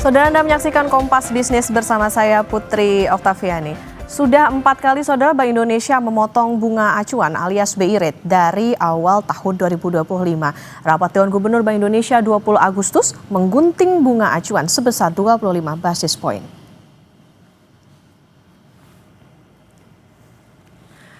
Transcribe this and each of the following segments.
Saudara, Anda menyaksikan Kompas Bisnis bersama saya Putri Oktaviani. Sudah 4 kali Saudara Bank Indonesia memotong bunga acuan alias BI Rate dari awal tahun 2025. Rapat Dewan Gubernur Bank Indonesia 20 Agustus menggunting bunga acuan sebesar 25 basis point.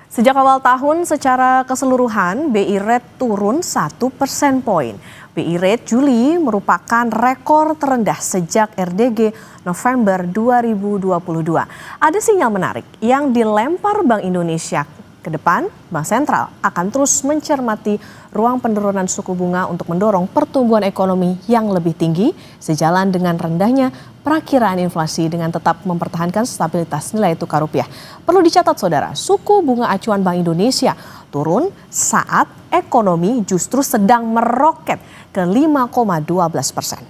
Sejak awal tahun secara keseluruhan BI Rate turun 1 persen poin. BI Rate Juli merupakan rekor terendah sejak RDG November 2022. Ada sinyal menarik yang dilempar Bank Indonesia. Ke depan, Bank Sentral akan terus mencermati ruang penurunan suku bunga untuk mendorong pertumbuhan ekonomi yang lebih tinggi sejalan dengan rendahnya perakiraan inflasi dengan tetap mempertahankan stabilitas nilai tukar rupiah. Perlu dicatat Saudara, suku bunga acuan Bank Indonesia turun saat ekonomi justru sedang meroket ke 5,12%.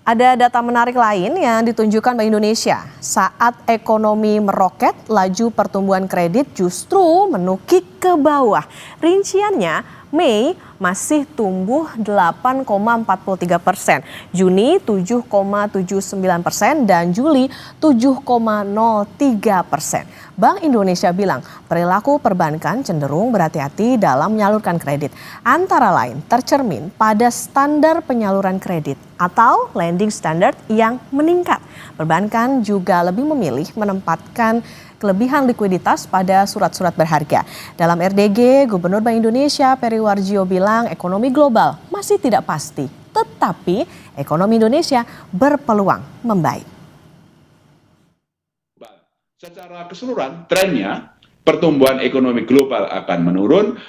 Ada data menarik lain yang ditunjukkan Bank Indonesia. Saat ekonomi meroket, laju pertumbuhan kredit justru menukik ke bawah. Rinciannya, Mei masih tumbuh 8,43%, Juni 7,79% dan Juli 7,03%. Bank Indonesia bilang perilaku perbankan cenderung berhati-hati dalam menyalurkan kredit. Antara lain tercermin pada standar penyaluran kredit atau lending standard yang meningkat. Perbankan juga lebih memilih menempatkan kelebihan likuiditas pada surat-surat berharga. Dalam RDG, Gubernur Bank Indonesia Peri Warjio bilang ekonomi global masih tidak pasti, tetapi ekonomi Indonesia berpeluang membaik. Secara keseluruhan, trennya pertumbuhan ekonomi global akan menurun,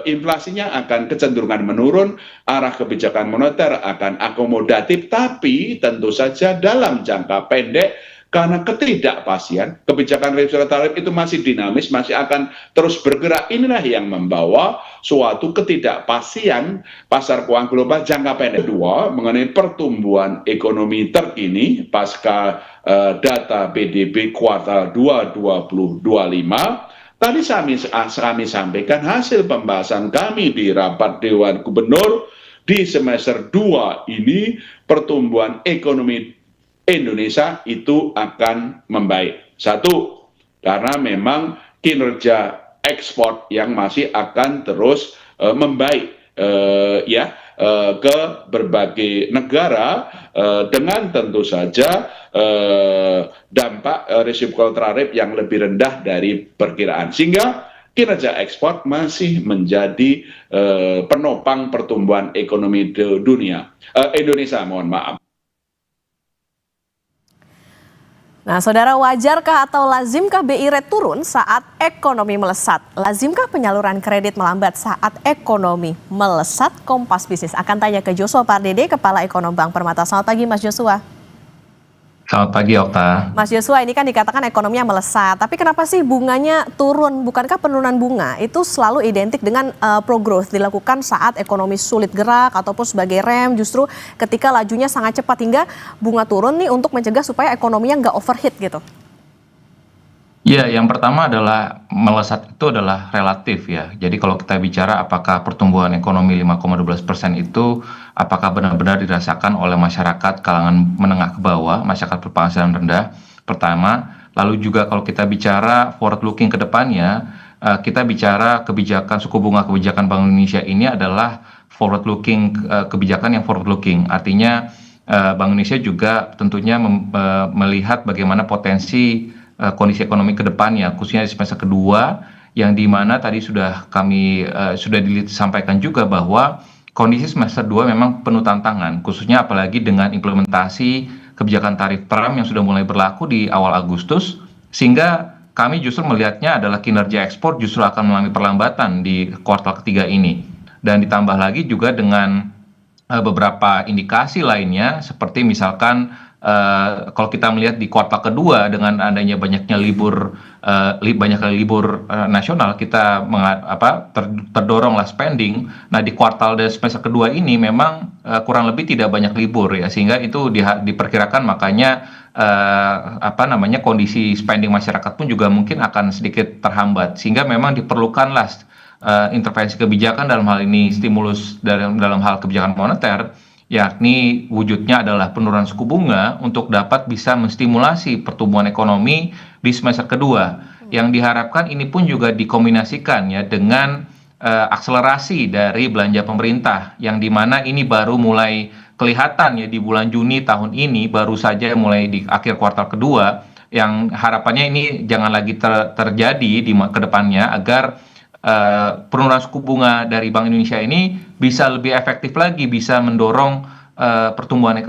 inflasinya akan kecenderungan menurun, arah kebijakan moneter akan akomodatif, tapi tentu saja dalam jangka pendek karena ketidakpastian, kebijakan revisi tarif itu masih dinamis, masih akan terus bergerak. Inilah yang membawa suatu ketidakpastian pasar keuangan global jangka pendek. Dua, mengenai pertumbuhan ekonomi terkini pasca data PDB kuartal 2 2025. Tadi kami sampaikan hasil pembahasan kami di rapat Dewan Gubernur di semester 2 ini pertumbuhan ekonomi Indonesia itu akan membaik. Satu, karena memang kinerja ekspor yang masih akan terus membaik ke berbagai negara dengan tentu saja dampak resiko tarif yang lebih rendah dari perkiraan. Sehingga kinerja ekspor masih menjadi penopang pertumbuhan ekonomi dunia. Indonesia, mohon maaf. Nah, Saudara, wajarkah atau lazimkah BI Rate turun saat ekonomi melesat? Lazimkah penyaluran kredit melambat saat ekonomi melesat? Kompas Bisnis akan tanya ke Joshua Pardede, Kepala Ekonom Bank Permata. Selamat pagi, Mas Joshua. Selamat pagi, Okta. Mas Joshua, ini kan dikatakan ekonominya melesat, tapi kenapa sih bunganya turun? Bukankah penurunan bunga itu selalu identik dengan pro-growth dilakukan saat ekonomi sulit gerak ataupun sebagai rem, justru ketika lajunya sangat cepat hingga bunga turun nih untuk mencegah supaya ekonominya nggak overheat gitu? Ya, yang pertama adalah melesat itu adalah relatif ya. Jadi kalau kita bicara apakah pertumbuhan ekonomi 5,12% itu apakah benar-benar dirasakan oleh masyarakat kalangan menengah ke bawah, masyarakat berpenghasilan rendah, pertama. Lalu juga kalau kita bicara forward looking ke depannya, kita bicara kebijakan suku bunga kebijakan Bank Indonesia ini adalah forward looking, kebijakan yang forward looking. Artinya Bank Indonesia juga tentunya melihat bagaimana potensi kondisi ekonomi ke depannya, khususnya di semester kedua, yang dimana tadi sudah kami sudah disampaikan juga bahwa kondisi semester 2 memang penuh tantangan, khususnya apalagi dengan implementasi kebijakan tarif PRAM yang sudah mulai berlaku di awal Agustus, sehingga kami justru melihatnya adalah kinerja ekspor justru akan mengalami perlambatan di kuartal ketiga ini. Dan ditambah lagi juga dengan beberapa indikasi lainnya, seperti misalkan kalau kita melihat di kuartal kedua dengan adanya banyaknya libur nasional, kita terdoronglah spending. Nah, di kuartal dan semester kedua ini memang kurang lebih tidak banyak libur ya, sehingga itu diperkirakan makanya kondisi spending masyarakat pun juga mungkin akan sedikit terhambat, sehingga memang diperlukanlah intervensi kebijakan dalam hal ini stimulus dalam hal kebijakan moneter, yakni wujudnya adalah penurunan suku bunga untuk dapat bisa menstimulasi pertumbuhan ekonomi di semester kedua. Yang diharapkan ini pun juga dikombinasikan ya dengan akselerasi dari belanja pemerintah, yang dimana ini baru mulai kelihatan ya di bulan Juni tahun ini, baru saja mulai di akhir kuartal kedua, yang harapannya ini jangan lagi terjadi di kedepannya, agar penurunan suku bunga dari Bank Indonesia ini bisa lebih efektif lagi, bisa mendorong pertumbuhan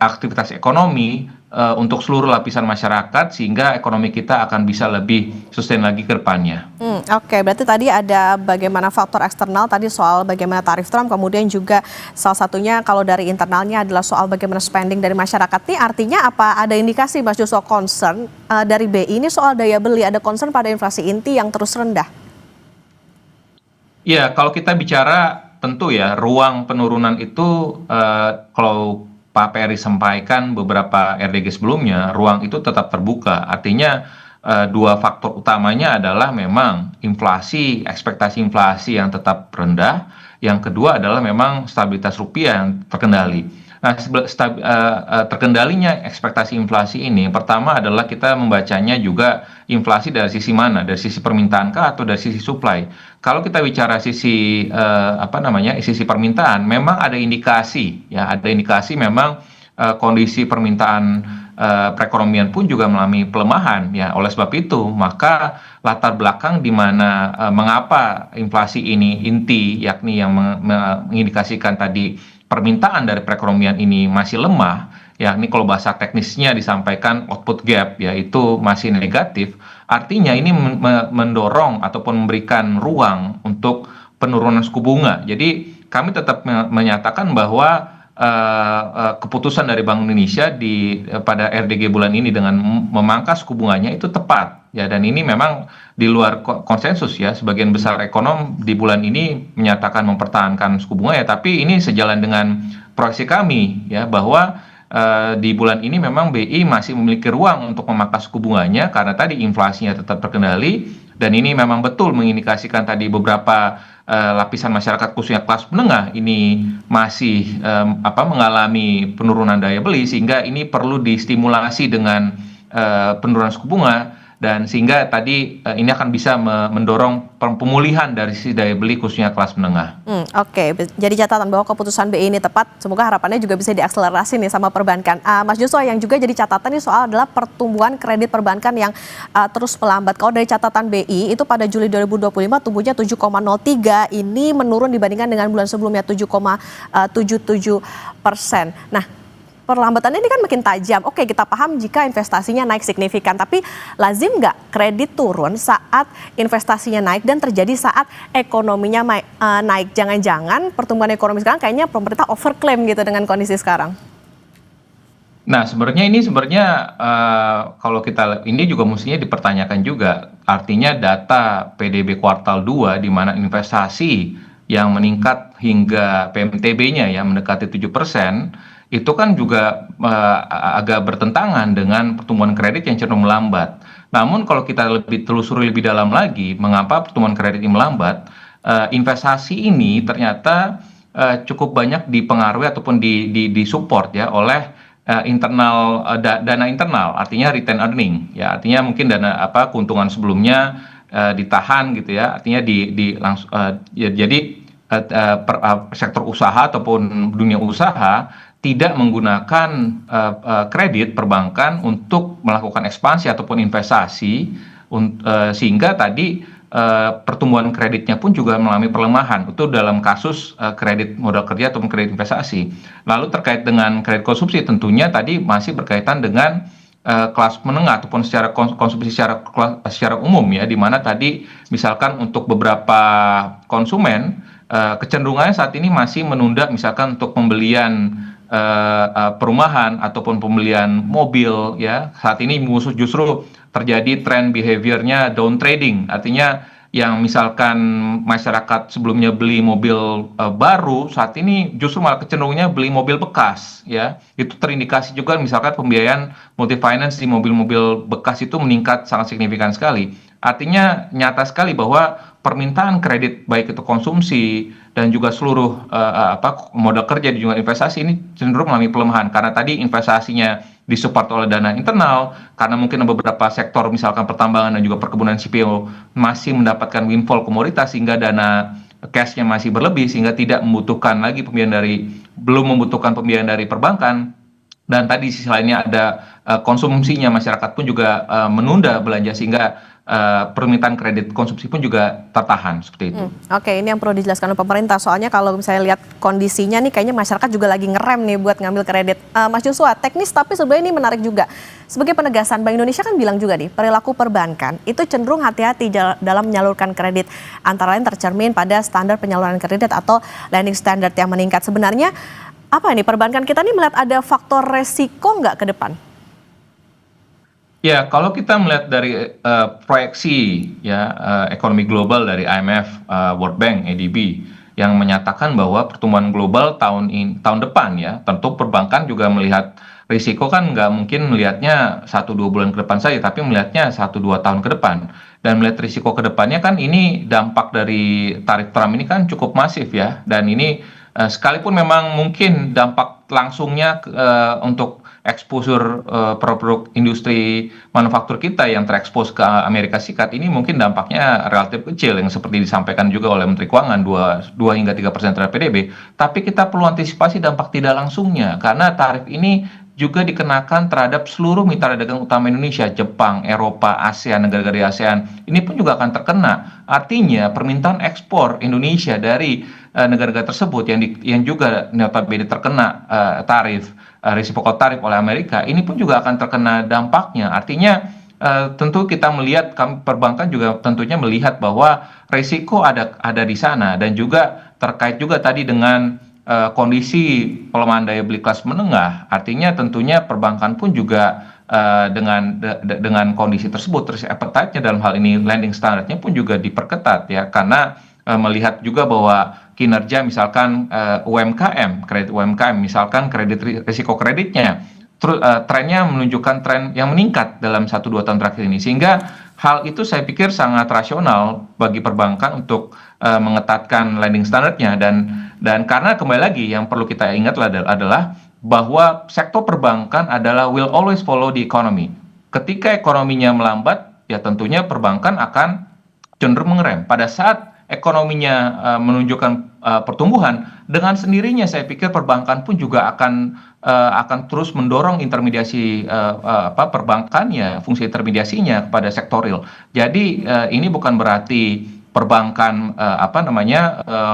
aktivitas ekonomi untuk seluruh lapisan masyarakat, sehingga ekonomi kita akan bisa lebih sustain lagi ke depannya. Oke, berarti tadi ada bagaimana faktor eksternal, tadi soal bagaimana tarif Trump, kemudian juga salah satunya kalau dari internalnya adalah soal bagaimana spending dari masyarakat. Ini artinya apa? Ada indikasi Mas Joshua concern dari BI ini soal daya beli, ada concern pada inflasi inti yang terus rendah? Ya, kalau kita bicara tentu ya ruang penurunan itu, kalau Pak Peri sampaikan beberapa RDG sebelumnya, ruang itu tetap terbuka. Artinya dua faktor utamanya adalah memang inflasi, ekspektasi inflasi yang tetap rendah. Yang kedua adalah memang stabilitas rupiah yang terkendali. Nah, terkendalinya ekspektasi inflasi ini, pertama adalah kita membacanya juga inflasi dari sisi mana, dari sisi permintaan kah atau dari sisi supply. Kalau kita bicara sisi sisi permintaan, memang ada indikasi memang kondisi permintaan perekonomian pun juga mengalami pelemahan ya. Oleh sebab itu, maka latar belakang di mana mengapa inflasi ini inti, yakni yang mengindikasikan tadi permintaan dari perekonomian ini masih lemah, yakni kalau bahasa teknisnya disampaikan output gap, yaitu masih negatif. Artinya ini mendorong ataupun memberikan ruang untuk penurunan suku bunga. Jadi kami tetap menyatakan bahwa keputusan dari Bank Indonesia pada RDG bulan ini dengan memangkas suku bunganya itu tepat ya, dan ini memang di luar konsensus ya. Sebagian besar ekonom di bulan ini menyatakan mempertahankan suku bunga ya, tapi ini sejalan dengan proyeksi kami ya, bahwa di bulan ini memang BI masih memiliki ruang untuk memangkas suku bunganya karena tadi inflasinya tetap terkendali, dan ini memang betul mengindikasikan tadi beberapa lapisan masyarakat khususnya kelas menengah ini masih mengalami penurunan daya beli, sehingga ini perlu distimulasi dengan penurunan suku bunga, dan sehingga tadi ini akan bisa mendorong pemulihan dari sisi daya beli khususnya kelas menengah. Oke, jadi catatan bahwa keputusan BI ini tepat, semoga harapannya juga bisa diakselerasi nih sama perbankan. Mas Joshua, yang juga jadi catatan ini soal adalah pertumbuhan kredit perbankan yang terus melambat. Kalau dari catatan BI itu pada Juli 2025 tumbuhnya 7,03, ini menurun dibandingkan dengan bulan sebelumnya 7,77%. Nah, perlambatannya ini kan makin tajam. Oke, kita paham jika investasinya naik signifikan, tapi lazim nggak kredit turun saat investasinya naik dan terjadi saat ekonominya naik? Jangan-jangan pertumbuhan ekonomi sekarang kayaknya pemerintah overclaim gitu dengan kondisi sekarang. Nah, sebenarnya kalau kita ini juga mestinya dipertanyakan juga. Artinya data PDB kuartal 2 di mana investasi yang meningkat hingga PMTB-nya ya mendekati 7%, itu kan juga agak bertentangan dengan pertumbuhan kredit yang cenderung melambat. Namun kalau kita telusuri lebih dalam lagi, mengapa pertumbuhan kredit ini melambat, investasi ini ternyata cukup banyak dipengaruhi ataupun disupport ya oleh dana internal, artinya retain earning ya, artinya mungkin keuntungan sebelumnya ditahan gitu ya, artinya jadi sektor usaha ataupun dunia usaha tidak menggunakan kredit perbankan untuk melakukan ekspansi ataupun investasi, sehingga tadi pertumbuhan kreditnya pun juga mengalami pelemahan. Itu dalam kasus kredit modal kerja ataupun kredit investasi. Lalu terkait dengan kredit konsumsi, tentunya tadi masih berkaitan dengan kelas menengah ataupun secara konsumsi secara umum ya, di mana tadi misalkan untuk beberapa konsumen kecenderungannya saat ini masih menunda misalkan untuk pembelian perumahan ataupun pembelian mobil ya. Saat ini justru terjadi tren behaviornya down trading, artinya yang misalkan masyarakat sebelumnya beli mobil baru, saat ini justru malah kecenderungannya beli mobil bekas ya. Itu terindikasi juga misalkan pembiayaan multi finance di mobil-mobil bekas itu meningkat sangat signifikan sekali. Artinya nyata sekali bahwa permintaan kredit baik itu konsumsi dan juga seluruh modal kerja dan juga investasi ini cenderung mengalami pelemahan karena tadi investasinya disupport oleh dana internal karena mungkin beberapa sektor misalkan pertambangan dan juga perkebunan CPO masih mendapatkan windfall komoditas sehingga dana cash-nya masih berlebih sehingga tidak membutuhkan lagi belum membutuhkan pembiayaan dari perbankan. Dan tadi di sisi lainnya ada konsumsinya masyarakat pun juga menunda belanja sehingga permintaan kredit konsumsi pun juga tertahan seperti itu. Oke, ini yang perlu dijelaskan oleh pemerintah. Soalnya kalau misalnya lihat kondisinya nih kayaknya masyarakat juga lagi ngerem nih buat ngambil kredit. Mas Joshua, teknis tapi sebenarnya ini menarik juga. Sebagai penegasan, Bank Indonesia kan bilang juga nih, perilaku perbankan itu cenderung hati-hati dalam menyalurkan kredit. Antara lain tercermin pada standar penyaluran kredit atau lending standard yang meningkat. Sebenarnya apa ini perbankan kita nih melihat ada faktor resiko nggak ke depan? Ya, kalau kita melihat dari proyeksi ya ekonomi global dari IMF, World Bank, ADB yang menyatakan bahwa pertumbuhan global tahun depan ya, tentu perbankan juga melihat risiko kan nggak mungkin melihatnya 1-2 bulan ke depan saja, tapi melihatnya 1-2 tahun ke depan. Dan melihat risiko ke depannya kan ini dampak dari tarif Trump ini kan cukup masif ya, dan ini sekalipun memang mungkin dampak langsungnya untuk exposure produk industri manufaktur kita yang terekspos ke Amerika Serikat ini mungkin dampaknya relatif kecil yang seperti disampaikan juga oleh Menteri Keuangan 2 hingga 3% terhadap PDB. Tapi kita perlu antisipasi dampak tidak langsungnya karena tarif ini juga dikenakan terhadap seluruh mitra dagang utama Indonesia, Jepang, Eropa, ASEAN, negara-negara di ASEAN. Ini pun juga akan terkena. Artinya permintaan ekspor Indonesia dari negara-negara tersebut yang juga notabene terkena resiprokal tarif oleh Amerika, ini pun juga akan terkena dampaknya. Artinya tentu kita melihat, perbankan juga tentunya melihat bahwa risiko ada di sana dan juga terkait juga tadi dengan kondisi pelemahan daya beli kelas menengah. Artinya tentunya perbankan pun juga dengan kondisi tersebut risk appetite-nya dalam hal ini lending standardnya pun juga diperketat ya karena melihat juga bahwa kinerja misalkan kredit UMKM misalkan risiko kreditnya trennya menunjukkan tren yang meningkat dalam 1-2 tahun terakhir ini sehingga hal itu saya pikir sangat rasional bagi perbankan untuk mengetatkan lending standardnya dan karena kembali lagi yang perlu kita ingat adalah bahwa sektor perbankan adalah will always follow the economy. Ketika ekonominya melambat ya tentunya perbankan akan cenderung mengerem. Pada saat ekonominya menunjukkan pertumbuhan dengan sendirinya saya pikir perbankan pun juga akan terus mendorong intermediasi perbankannya, fungsi intermediasinya kepada sektor real. Jadi ini bukan berarti perbankan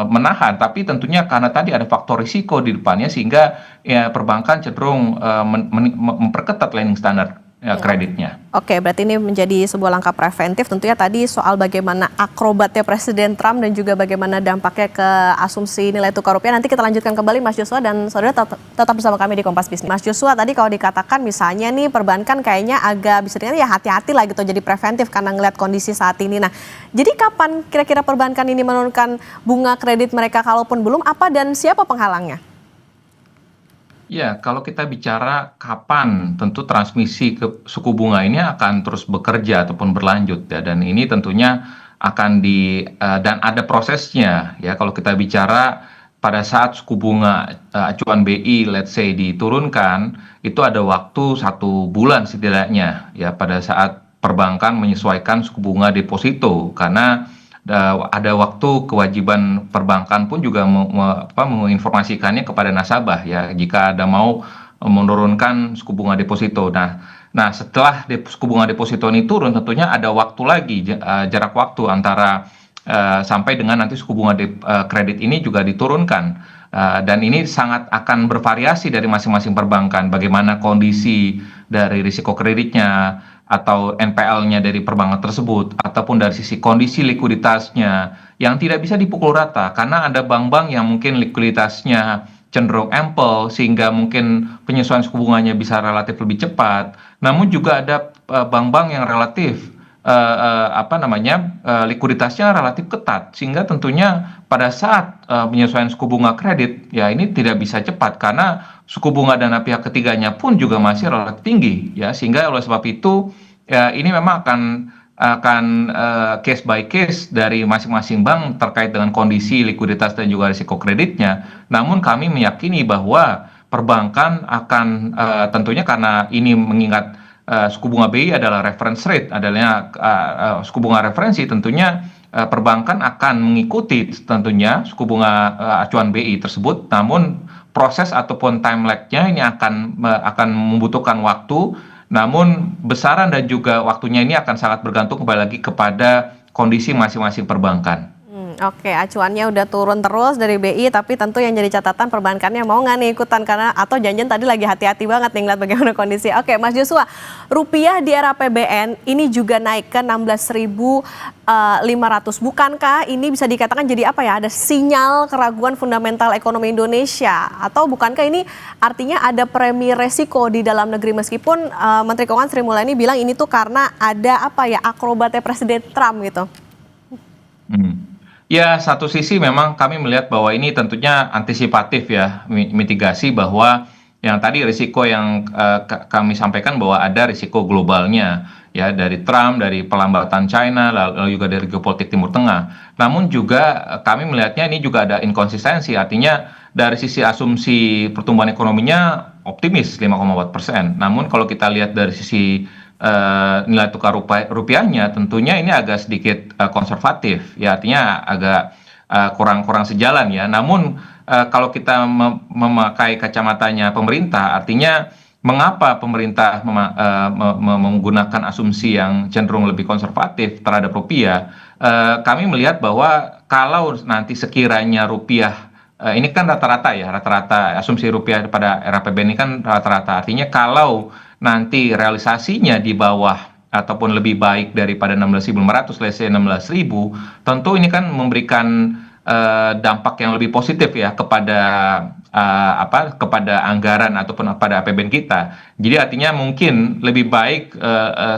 menahan, tapi tentunya karena tadi ada faktor risiko di depannya sehingga ya perbankan cenderung memperketat lending standar kreditnya. Oke, berarti ini menjadi sebuah langkah preventif. Tentunya tadi soal bagaimana akrobatnya Presiden Trump dan juga bagaimana dampaknya ke asumsi nilai tukar rupiah. Nanti kita lanjutkan kembali Mas Joshua dan saudara tetap bersama kami di Kompas Bisnis. Mas Joshua, tadi kalau dikatakan misalnya nih perbankan kayaknya agak bisa dikatakan ya hati-hati lah gitu jadi preventif karena ngelihat kondisi saat ini. Nah, jadi kapan kira-kira perbankan ini menurunkan bunga kredit mereka kalaupun belum apa dan siapa penghalangnya? Ya, kalau kita bicara kapan tentu transmisi ke suku bunga ini akan terus bekerja ataupun berlanjut ya dan ini tentunya akan dan ada prosesnya ya kalau kita bicara pada saat suku bunga acuan BI let's say diturunkan itu ada waktu 1 bulan setidaknya ya pada saat perbankan menyesuaikan suku bunga deposito karena ada waktu kewajiban perbankan pun juga menginformasikannya kepada nasabah ya jika ada mau menurunkan suku bunga deposito. Nah setelah suku bunga deposito ini turun tentunya ada waktu lagi jarak waktu antara sampai dengan nanti suku bunga kredit ini juga diturunkan dan ini sangat akan bervariasi dari masing-masing perbankan bagaimana kondisi dari risiko kreditnya atau NPL-nya dari perbankan tersebut ataupun dari sisi kondisi likuiditasnya yang tidak bisa dipukul rata karena ada bank-bank yang mungkin likuiditasnya cenderung ample sehingga mungkin penyesuaian suku bunganya bisa relatif lebih cepat. Namun juga ada bank-bank yang relatif likuiditasnya relatif ketat sehingga tentunya pada saat penyesuaian suku bunga kredit ya ini tidak bisa cepat karena suku bunga dana pihak ketiganya pun juga masih relatif tinggi ya sehingga oleh sebab itu ya ini memang akan akan case by case dari masing-masing bank terkait dengan kondisi likuiditas dan juga risiko kreditnya. Namun kami meyakini bahwa perbankan akan tentunya karena ini mengingat suku bunga BI adalah reference rate, adalah suku bunga referensi, tentunya perbankan akan mengikuti tentunya suku bunga acuan BI tersebut. Namun proses ataupun time lag-nya ini akan membutuhkan waktu. Namun besaran dan juga waktunya ini akan sangat bergantung kembali lagi kepada kondisi masing-masing perbankan. Oke, acuannya udah turun terus dari BI, tapi tentu yang jadi catatan perbankannya mau nggak nih ikutan, karena atau janjian tadi lagi hati-hati banget nih ngeliat bagaimana kondisi. Oke, Mas Joshua, rupiah di era APBN ini juga naik ke 16.500. Bukankah ini bisa dikatakan jadi apa ya? Ada sinyal keraguan fundamental ekonomi Indonesia, atau bukankah ini artinya ada premi resiko di dalam negeri, meskipun Menteri Keuangan Sri Mulyani bilang ini tuh karena ada apa ya, akrobatnya Presiden Trump gitu. Ya, satu sisi memang kami melihat bahwa ini tentunya antisipatif ya, mitigasi bahwa yang tadi risiko yang kami sampaikan bahwa ada risiko globalnya ya, dari Trump, dari pelambatan China, lalu juga dari geopolitik Timur Tengah. Namun juga kami melihatnya ini juga ada inkonsistensi, artinya dari sisi asumsi pertumbuhan ekonominya optimis 5,4%. Namun kalau kita lihat dari sisi nilai tukar rupiahnya tentunya ini agak sedikit konservatif ya, artinya agak kurang sejalan ya. Namun kalau kita memakai kacamatanya pemerintah, artinya mengapa pemerintah menggunakan asumsi yang cenderung lebih konservatif terhadap rupiah? Kami melihat bahwa kalau nanti sekiranya rupiah ini kan rata-rata ya, rata-rata asumsi rupiah pada era APBN ini kan rata-rata, artinya kalau nanti realisasinya di bawah ataupun lebih baik daripada 16.500, let's say 16.000, tentu ini kan memberikan dampak yang lebih positif ya kepada kepada anggaran ataupun pada APBN kita. Jadi artinya mungkin lebih baik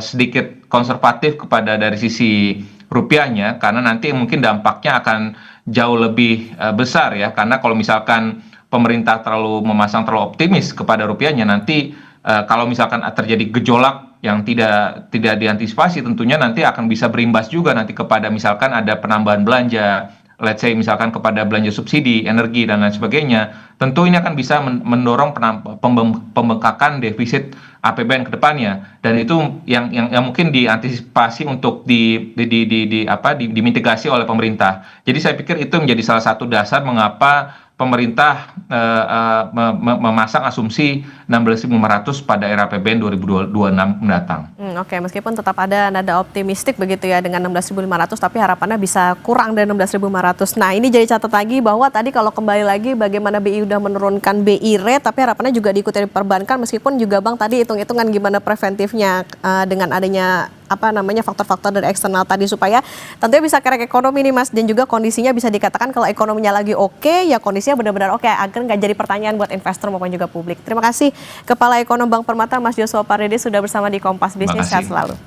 sedikit konservatif kepada dari sisi rupiahnya, karena nanti mungkin dampaknya akan jauh lebih besar ya, karena kalau misalkan pemerintah memasang terlalu optimis kepada rupiahnya, nanti kalau misalkan terjadi gejolak yang tidak diantisipasi, tentunya nanti akan bisa berimbas juga nanti kepada misalkan ada penambahan belanja, let's say misalkan kepada belanja subsidi, energi dan lain sebagainya. Tentu ini akan bisa mendorong pembengkakan defisit APBN ke depannya, dan itu yang mungkin diantisipasi untuk dimitigasi oleh pemerintah. Jadi saya pikir itu menjadi salah satu dasar mengapa pemerintah memasang asumsi 16.500 pada era APBN 2026 mendatang. Oke, meskipun tetap ada nada optimistik begitu ya dengan 16.500, tapi harapannya bisa kurang dari 16.500. Nah, ini jadi catat lagi bahwa tadi kalau kembali lagi bagaimana BI udah menurunkan BI rate, tapi harapannya juga diikuti perbankan, meskipun juga Bang tadi hitung-hitungan gimana preventifnya dengan adanya faktor-faktor dari eksternal tadi, supaya tentunya bisa kerek ekonomi nih Mas, dan juga kondisinya bisa dikatakan kalau ekonominya lagi oke, ya kondisinya benar-benar oke, agar nggak jadi pertanyaan buat investor maupun juga publik. Terima kasih Kepala Ekonom Bank Permata Mas Joshua Pardede sudah bersama di Kompas Bisnis. Sehat selalu.